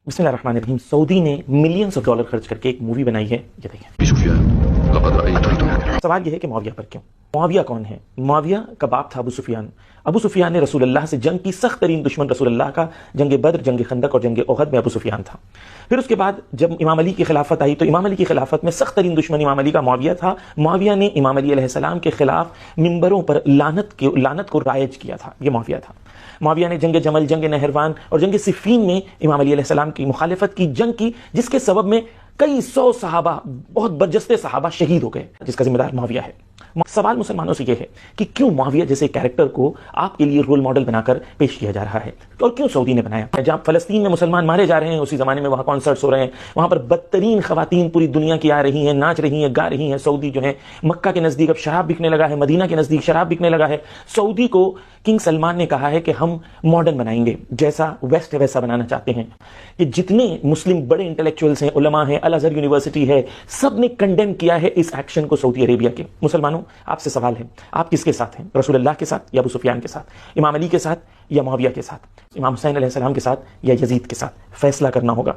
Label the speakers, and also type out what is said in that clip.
Speaker 1: बिस्मिल्लाहिर्रहमानिर्रहीम। सऊदी ने millions of dollar खर्च करके एक मूवी बनाई है, ये देखिए। सवाल यह है कि मुआविया पर क्यों? मुआविया कौन है? मुआविया का बाप था अबू सुफियान। अबू सुफियान ने रसूलुल्लाह से जंग की सख्त तरीन दुश्मन रसूलुल्लाह का जंग बद्र, जंग खंदक और जंग ओहद में अबू सुफियान था। फिर उसके बाद जब इमाम अली की खिलाफत आई तो इमाम अली की खिलाफत में सख्त तरीन दुश्मन इमाम अली का मुआविया था। मुआविया ने इमाम अली अलैहिस्सलाम के खिलाफ मिंबरों पर लानत को राइज किया था। ये मुआविया था। मुआविया ने जंग जमल, जंग नहरवान और जंग सिफ़ीन में इमाम अली अलैहिस्सलाम की मुखालिफत की, जंग की, जिसके सबब में कई सौ सहाबा, बहुत बरजस्ते सहाबा शहीद हो गए, जिसका जिम्मेदार मुआविया है। सवाल मुसलमानों से यह है कि क्यों मुआविया जैसे कैरेक्टर को आपके लिए रोल मॉडल बनाकर पेश किया जा रहा है, और क्यों सऊदी ने बनाया? जहां फलस्तीन में मुसलमान मारे जा रहे हैं, उसी जमाने में वहां कॉन्सर्ट्स हो रहे हैं, वहां पर बदतरीन खवातीन पूरी दुनिया की आ रही हैं, नाच रही हैं, गा रही हैं। सऊदी जो है मक्का के नजदीक अब शराब बिकने लगा है, मदीना के नजदीक शराब बिकने लगा है। सऊदी को किंग सलमान ने कहा है कि हम मॉडर्न बनाएंगे, जैसा वेस्ट है वैसा बनाना चाहते हैं। ये जितने मुस्लिम बड़े इंटेलेक्चुअल्स हैं, उलमा हैं, अल अज़हर यूनिवर्सिटी है, सब ने कंडेम किया है इस एक्शन को सऊदी अरेबिया के। मुसलमानों, आपसे सवाल है, आप किसके साथ हैं? रसूलुल्लाह के साथ या अबू सुफियान के साथ? इमाम अली के साथ या मुआविया के साथ? इमाम हुसैन अलैहिस्सलाम के साथ या यजीद के साथ? फैसला करना होगा।